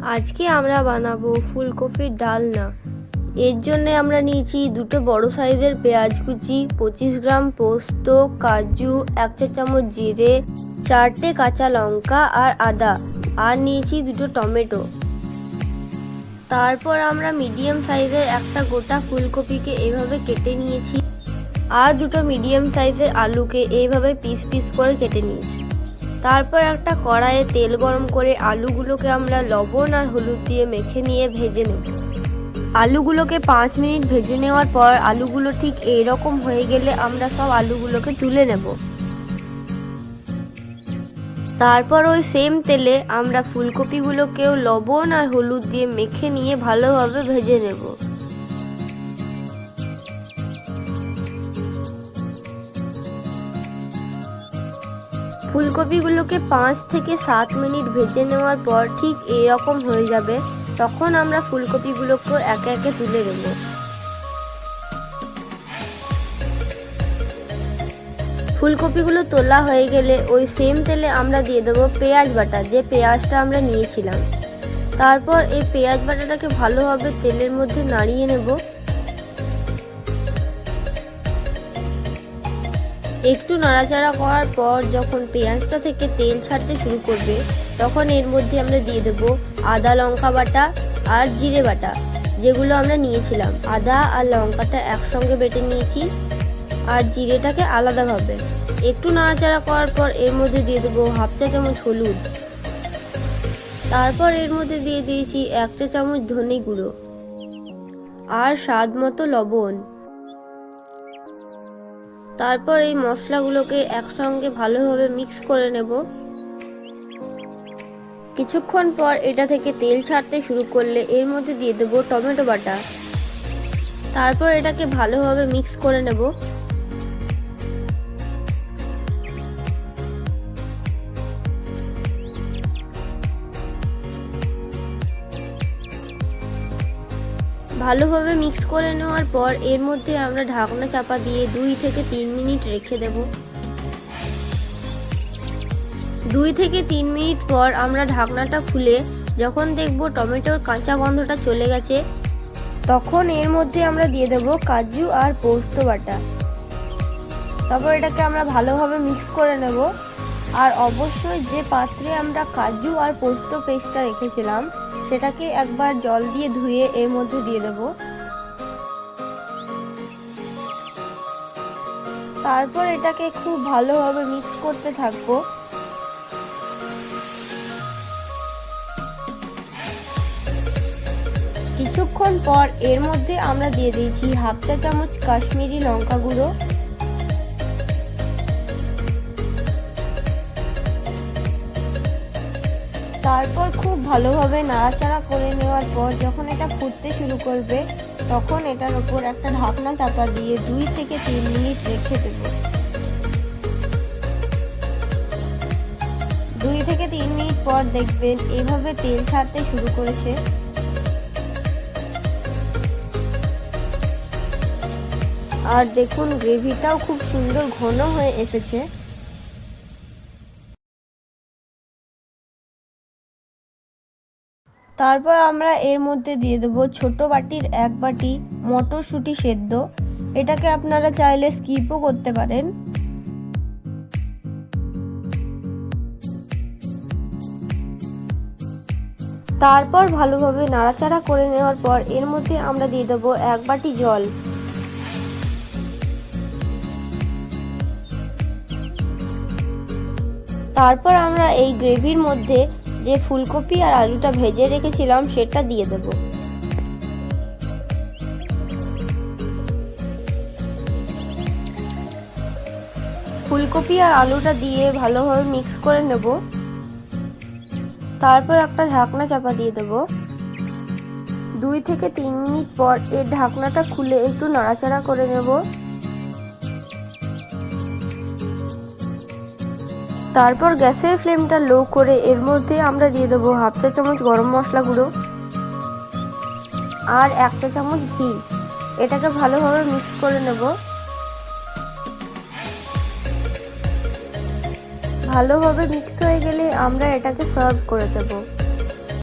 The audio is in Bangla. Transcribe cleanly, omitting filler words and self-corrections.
আজকে আমরা বানাবো ফুলকপির ডালনা। এর জন্য আমরা নিয়েছি দুটো বড় সাইজের পেঁয়াজ কুচি, 25 গ্রাম পোস্ত, কাজু, 1 চা চামচ জিরে, 4টে কাঁচা লঙ্কা আর আদা, আর নিয়েছি দুটো টমেটো। তারপর আমরা মিডিয়াম সাইজের একটা গোটা ফুলকপিকে এইভাবে কেটে নিয়েছি, আর দুটো মিডিয়াম সাইজের আলুকে এইভাবে পিস পিস করে কেটে নিয়েছি। তারপর একটা কড়াইয়ে তেল গরম করে আলুগুলোকে আমরা লবণ আর হলুদ দিয়ে মেখে নিয়ে ভেজে নেব। আলুগুলোকে 5 মিনিট ভেজে নেওয়ার পর আলুগুলো ঠিক এইরকম হয়ে গেলে আমরা সব আলুগুলোকে তুলে নেব। তারপর ওই সেম তেলে আমরা ফুলকপিগুলোকেও লবণ আর হলুদ দিয়ে মেখে নিয়ে ভালোভাবে ভেজে নেব। ফুলকপিগুলোকে 5 থেকে 7 মিনিট ভেজে নেওয়ার পর ঠিক এইরকম হয়ে যাবে, তখন আমরা ফুলকপিগুলোকে একে একে তুলে নেব। ফুলকপিগুলো তোলা হয়ে গেলে ওই সেম তেলে আমরা দিয়ে দেবো পেঁয়াজ বাটা, যে পেঁয়াজটা আমরা নিয়েছিলাম। তারপর এই পেঁয়াজ বাটাটাকে ভালোভাবে তেলের মধ্যে নাড়িয়ে নেব। একটু নাড়াচাড়া করার পর যখন পেঁয়াজটা থেকে তেল ছাড়তে শুরু করবে, তখন এর মধ্যে আমরা দিয়ে দেব আদা লঙ্কা বাটা আর জিরে বাটা, যেগুলো আমরা নিয়েছিলাম। আদা আর লঙ্কাটা একসঙ্গে বেটে নিয়েছি, আর জিরেটাকে আলাদাভাবে। একটু নাড়াচাড়া করার পর এর মধ্যে দিয়ে দেবো 1/2 চা চামচ হলুদ। তারপর এর মধ্যে দিয়ে দিয়েছি 1 চা চামচ ধনে গুঁড়ো আর স্বাদ মতো লবণ। তারপর এই মশলাগুলোকে একসঙ্গে ভালোভাবে মিক্স করে নেব। কিছুক্ষণ পর এটা থেকে তেল ছাড়তে শুরু করলে এর মধ্যে দিয়ে দেব টমেটো বাটা। তারপর এটাকে ভালোভাবে মিক্স করে নেব। ভালোভাবে মিক্স করে নেওয়ার পর এর মধ্যে আমরা ঢাকনা চাপা দিয়ে 2 থেকে 3 মিনিট রেখে দেব। 2 থেকে 3 মিনিট পর আমরা ঢাকনাটা খুলে যখন দেখব টমেটোর কাঁচা গন্ধটা চলে গেছে, তখন এর মধ্যে আমরা দিয়ে দেব কাজু আর পোস্ত বাটা। তারপর এটাকে আমরা ভালোভাবে মিক্স করে নেব। আর অবশ্যই যে পাত্রে আমরা কাজু আর পোস্ত পেস্টটা রেখেছিলাম, সেটাকে একবার জল দিয়ে ধুয়ে এর মধ্যে দিয়ে দেব। তারপর এটাকে খুব ভালোভাবে মিক্স করতে থাকবো। কিছুক্ষণ পর এর মধ্যে আমরা দিয়ে দিয়েছি 1/2 চা চামচ কাশ্মীরি লঙ্কা গুঁড়ো। তারপর খুব ভালোভাবে নাড়াচাড়া করে নেওয়ার পর যখন এটা ফুটতে শুরু করবে, তখন এটার উপর একটা ঢাকনা চাপা দিয়ে 2 থেকে 3 মিনিট রেখে দেব। 2 থেকে 3 মিনিট পর দেখবেন এভাবে তেল ছাড়তে শুরু করেছে। আর দেখুন গ্রেভিটাও খুব সুন্দর ঘন হয়ে এসেছে। তারপর আমরা এর মধ্যে দিয়ে দেবো ছোট বাটির 1 বাটি মটরশুঁটি সেদ্ধ। এটাকে আপনারা চাইলে স্কিপও করতে পারেন। তারপর ভালোভাবে নাড়াচাড়া করে নেওয়ার পর এর মধ্যে আমরা দিয়ে দেবো 1 বাটি জল। তারপর আমরা এই গ্রেভির মধ্যে যে ফুলকপি আর আলুটা ভেজে রেখেছিলাম সেটা দিয়ে দেব। ফুলকপি আর আলুটা দিয়ে ভালোভাবে মিক্স করে নেব। তারপর একটা ঢাকনা চাপা দিয়ে দেব। 2 থেকে 3 মিনিট পর এর ঢাকনাটা খুলে একটু নাড়াচাড়া করে নেব। তারপর গ্যাসের ফ্লেমটা লো করে এর মধ্যে আমরা দিয়ে দেবো 1/2 চা চামচ গরম মশলা গুঁড়ো আর 1 চা চামচ ঘি। এটাকে ভালোভাবে মিক্স করে নেব। ভালোভাবে মিক্স হয়ে গেলে আমরা এটাকে সার্ভ করে দেব।